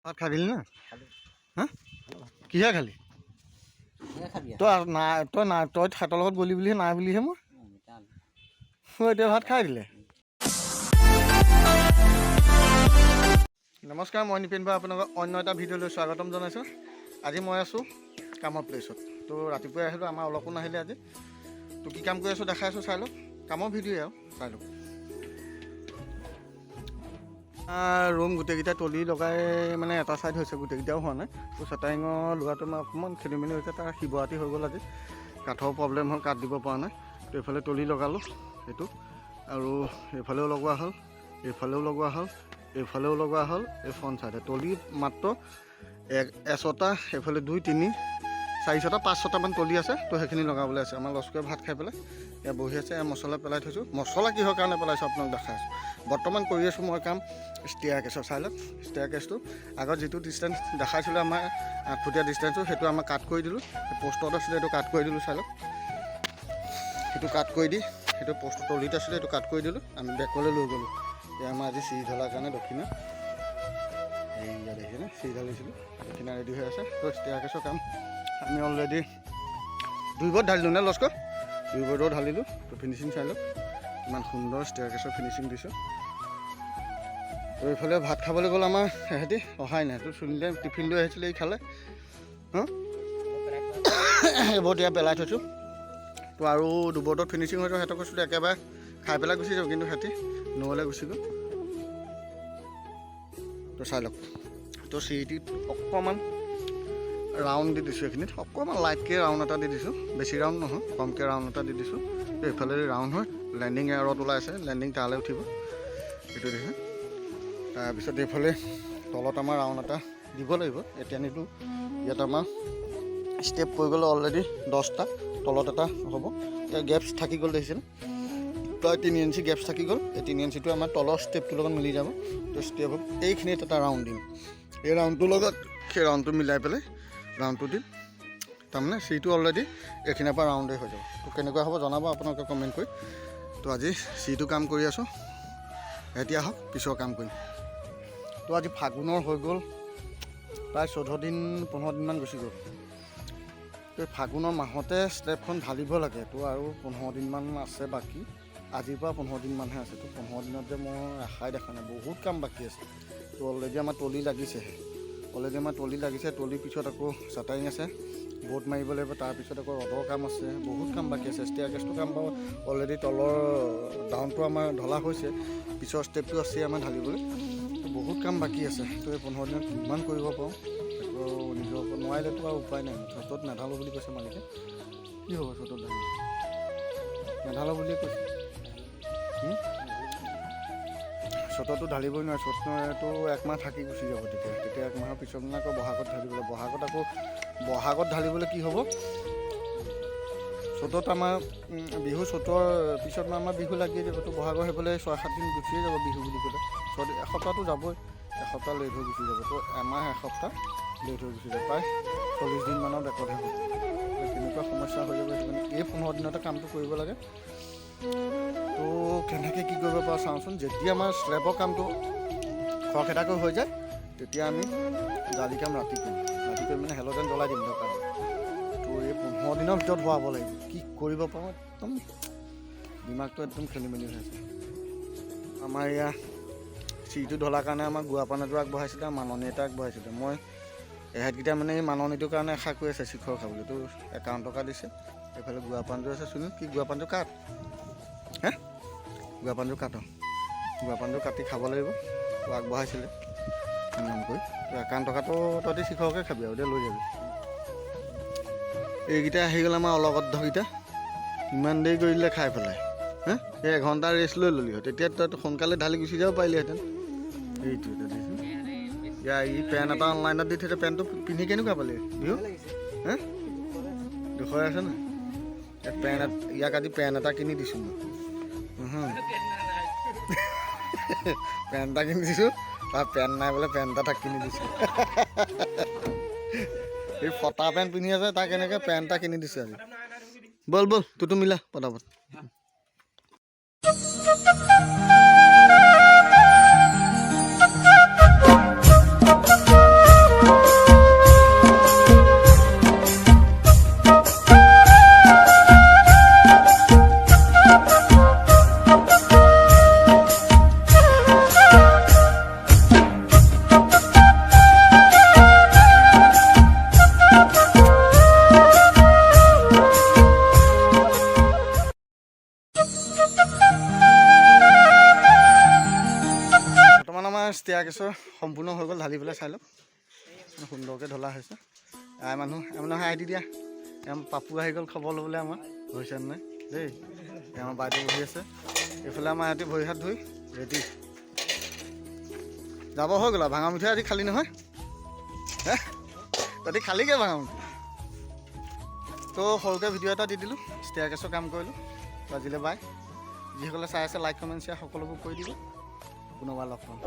ভাত খালি না হ্যাঁ কিহে খালি তই হাতৰ লগত গলি বুলিহে নাই বুলিহে মই এতিয়া ভাত খাই দিলে। নমস্কাৰ, মই নিপেন বা আপোনালোকক অন্য এটা ভিডিঅ'লৈ স্বাগতম জনাইছোঁ। আজি মই আছোঁ কামৰ প্লেচত। তো ৰাতিপুৱাই আহিলোঁ, আমাৰ অলপো নাহিলে আজি। তো কি কাম কৰি আছোঁ দেখাই আছোঁ, চাই লওক। কামৰ ভিডিঅ'ই আৰু চাই লওক। ৰুম গোটেইকেইটা তলি লগাই মানে এটা ছাইড হৈছে, গোটেইকেইটাও হোৱা নাই। তো চাটাৰিঙৰ লোৱাটো মানে অকণমান খেলি মেলি হৈছে। তাৰ শিৱৰাতি হৈ গ'ল আজি, কাঠৰ প্ৰব্লেম হ'ল, কাঠ দিব পৰা নাই। তো এইফালে তলি লগালোঁ এইটো, আৰু এইফালেও লগোৱা হ'ল, এইফালেও লগোৱা হ'ল, এইফালেও লগোৱা হ'ল। এই ফ্ৰণ্ট ছাইডে তলি মাত্ৰ এশটা, এইফালে 2, 3, 4 ছটা 5 ছটামান তলি আছে। তো সেইখিনি লগাবলৈ আছে। আমাৰ লস্কৰে ভাত খাই পেলাই এয়া বহি আছে। মছলা পেলাই থৈছোঁ। মছলা কিহৰ কাৰণে পেলাইছোঁ আপোনাক দেখাই আছোঁ। বৰ্তমান কৰি আছোঁ মই কাম ষ্টেয়াৰ কেছৰ। চাই লওক ষ্টেয়াৰ কেছটো আগত যিটো ডিষ্টেঞ্চ দেখাইছিলোঁ আমাৰ 8 ফুটীয়া ডিষ্টেঞ্চটো, সেইটো আমাৰ কাট কৰি দিলোঁ। পোষ্টত আছিলে, সেইটো কাট কৰি দিলোঁ। চাই লওক সেইটো কাট কৰি দি, সেইটো পোষ্টৰ তলিত আছিলে, সেইটো কাট কৰি দিলোঁ। আমি বেকলৈ লৈ গ'লোঁ। এয়া আমাৰ আজি চিৰি ঢলাৰ কাৰণে দক্ষিণা এইয়া দেখিছেনে চিৰি ঢালিছিলোঁ, দক্ষিণা ৰেডি হৈ আছে। তো ষ্টেয়াৰ কেছৰ কাম আমি অলৰেডি 2 বৰ্ড ঢালিলোঁ নে লস্কৰ, 2 বৰ্ডো ঢালিলোঁ। তো ফিনিচিং চাই লওক ইমান সুন্দৰ ষ্টেয়াৰ কেছৰ ফিনিচিং দিছোঁ। তো এইফালে ভাত খাবলৈ গ'ল আমাৰ সিহঁতি অহাই নাই। তো চুনিলে টিফিন লৈ আহিছিলে, এই খালে এইবোৰ এতিয়া পেলাই থৈছোঁ। তো আৰু 2 বৰ্ডত ফিনিচিং হৈ যাব। সিহঁতক কৈছিলোঁ একেবাৰে খাই পেলাই গুচি যাব, কিন্তু সিহঁতি নগ'লে গুচি গ'ল। তো চাই লওক। তো চিৰিটিত অকণমান ৰাউণ্ড দি দিছোঁ, এইখিনিত অকণমান লাইটকৈ ৰাউণ্ড এটা দি দিছোঁ, বেছি ৰাউণ্ড নহয়, কমকৈ ৰাউণ্ড এটা দি দিছোঁ। তো এইফালে ৰাউণ্ড হয়, লেণ্ডিং এয়াৰত ওলাই আছে, লেণ্ডিং তালৈ উঠিব, এইটো দিছে। তাৰপিছত এইফালে তলত আমাৰ ৰাউণ্ড এটা দিব লাগিব। এতিয়া নিদিওঁ, ইয়াত আমাৰ ষ্টেপ পৰি গ'লে অলৰেডি 10টা, তলত এটা হ'ব। এতিয়া গেপছ থাকি গ'ল, দেখিছেনে প্ৰায় 3 ইঞ্চি গেপছ থাকি গ'ল। এই 3 ইঞ্চিটো আমাৰ তলৰ ষ্টেপটোৰ লগত মিলি যাব। তো ষ্টেপত এইখিনিত এটা ৰাউণ্ড দিম, এই ৰাউণ্ডটোৰ লগত সেই ৰাউণ্ডটো মিলাই পেলাই ৰাউণ্ডটো দিম। তাৰমানে চিটো অলৰেডি এইখিনিৰ পৰা ৰাউণ্ডেই হৈ যাব। তো কেনেকুৱা হ'ব জনাব আপোনালোকে কমেণ্ট কৰি। তো আজি চিটো কাম কৰি আছোঁ, এতিয়া আহক পিছৰ কাম কৰিম। তো আজি ফাগুনৰ হৈ গ'ল প্ৰায় 14 দিন 15 দিনমান গুচি গ'ল। তো ফাগুনৰ মাহতে স্লেবখন ঢালিব লাগে। তো আৰু 15 দিনমান আছে বাকী, আজিৰ পৰা 15 দিনমানহে আছে। তো 15 দিনত যে মই আশাই দেখা নাই, বহুত কাম বাকী আছে। তো অলৰেডি আমাৰ তলি লাগিছেহে, অলৰেডি আমাৰ তলি লাগিছে। তলিৰ পিছত আকৌ চাটাৰিং আছে, ব'ৰ্ড মাৰিব লাগিব। তাৰপিছত আকৌ ৰডৰ কাম আছে, বহুত কাম বাকী আছে। ষ্টেয়াৰ কেছটো কাম বাৰু অলৰেডি তলৰ ডাউনটো আমাৰ ঢলা হৈছে, পিছৰ ষ্টেপটো আছে আমাৰ ঢালিবলৈ। বহুত কাম বাকী আছে। তো এই 15 দিনত কিমান কৰিব পাৰোঁ, আকৌ নিজৰ ওপৰত নোৱাৰিলেতো আৰু উপায় নাই। চতত নেঢালোঁ বুলি কৈছে মালিকে। কি হ'ব চতত ঢালি নেঢালোঁ বুলিয়ে কৈছে। চততো ঢালিবই নোৱাৰে, চতটো 1 মাহ থাকি গুচি যাব। তেতিয়া 1 মাহৰ পিছত মানে আকৌ বহাগত ঢালিবলৈ, বহাগত ঢালিবলৈ কি হ'ব, চতত আমাৰ বিহু, চতৰ পিছত আমাৰ বিহু লাগিয়ে যাব। তো বহাগৰ সেইফালে 6-7 দিন গুচিয়ে যাব বিহু বুলি ক'লে। এসপ্তাহটো যাবই, এসপ্তাহ লেট হৈ গুচি যাব। তো এমাহ এসপ্তাহ লেট হৈ গুচি যাব, প্ৰায় 40 দিনমানৰ বেকতহে হ'ব। তেনেকুৱা সমস্যা হৈ যাব। সেইটো এই 15 দিনতে কামটো কৰিব লাগে। তো কেনেকৈ কি কৰিব পাৰোঁ চাওঁচোন। যেতিয়া আমাৰ স্লেবৰ কামটো খৰখেদাকৈ হৈ যায়, তেতিয়া আমি জালি কাম ৰাতি কৰিম মানে হেল'জেন জ্বলাই দিম দৰকাৰ। তো এই 15 দিনৰ ভিতৰত হোৱাব লাগিব। কি কৰিব পাৰোঁ, একদম দিমাগটো একদম খেলি মেলি হৈ আছে। আমাৰ এয়া চিৰিটো ঢলাৰ কাৰণে আমাৰ গুৱাপানাটো আগবঢ়াইছিলে, মাননি এটা আগবঢ়াইছিলে। মই এহেঁতকেইটা মানে এই মাননিটোৰ কাৰণে আশা কৰি আছে শিখৰ খাবলৈ। তো 51 টকা দিছে। এইফালে গুৱাপানটো আছে। শুনি কি গুৱাপানটো কাট গুৱাপানটো কাটো, গুৱাপানটো কাটি খাব লাগিব। তো আগবঢ়াইছিলে নাম কৰি। 51 টকাটো তহঁতি শিখৰকে খাবি আৰু, লৈ যাবি। এইকেইটা আহি গ'ল আমাৰ অলগদ্ধকেইটা, ইমান দেৰি কৰি দিলে খাই পেলাই। এই 1 ঘণ্টা ৰেষ্ট লৈ ল'লি হয়, তেতিয়া তই সোনকালে ঢালি গুচি যাব পাৰিলিহেঁতেন। এইটো এটা দিছোঁ। ইয়াৰ ই পেণ্ট এটা অনলাইনত দি থৈছে, পেণ্টটো পিন্ধি কেনেকুৱা পালি বিহু? দেখুৱাই আছে ন ইয়াক আজি পেণ্ট এটা কিনি দিছোঁ মই। পেণ্ট এটা কিনি দিছোঁ, তাৰ পেণ্ট নাই বোলে, পেণ্ট এটা তাক কিনি দিছোঁ। এই ফটা পেণ্ট পিন্ধি আছে, তাক এনেকৈ পেণ্ট এটা কিনি দিছোঁ আজি। ব'ল তোৰতো মিলা পটাপট। গেছৰ সম্পূৰ্ণ হৈ গ'ল, ঢালি পেলাই চাই লওক সুন্দৰকৈ ঢলা হৈছে। মানুহ আহি দি দিয়া পাপু আহি গ'ল খবৰ ল'বলৈ আমাৰ হৈছে নাই দেই। আমাৰ বাইদেউ বহি আছে, এইফালে আমাৰ সিহঁতি ভৰি হাত ধুই ৰেডি যাব হৈ গ'ল আৰু। ভাঙা মিঠৈ আজি খালি নহয় হে, তহঁতি খালিগৈ ভাঙা মিঠৈ। তো সৰুকৈ ভিডিঅ' এটা দি দিলোঁ, ষ্টেয়াৰকেছৰ কাম কৰিলোঁ। আজিলৈ বাই। যিসকলে চাই আছে লাইক কমেণ্ট শ্বেয়াৰ সকলোবোৰ কৰি দিব। পুনৰবাৰ লগ পাম।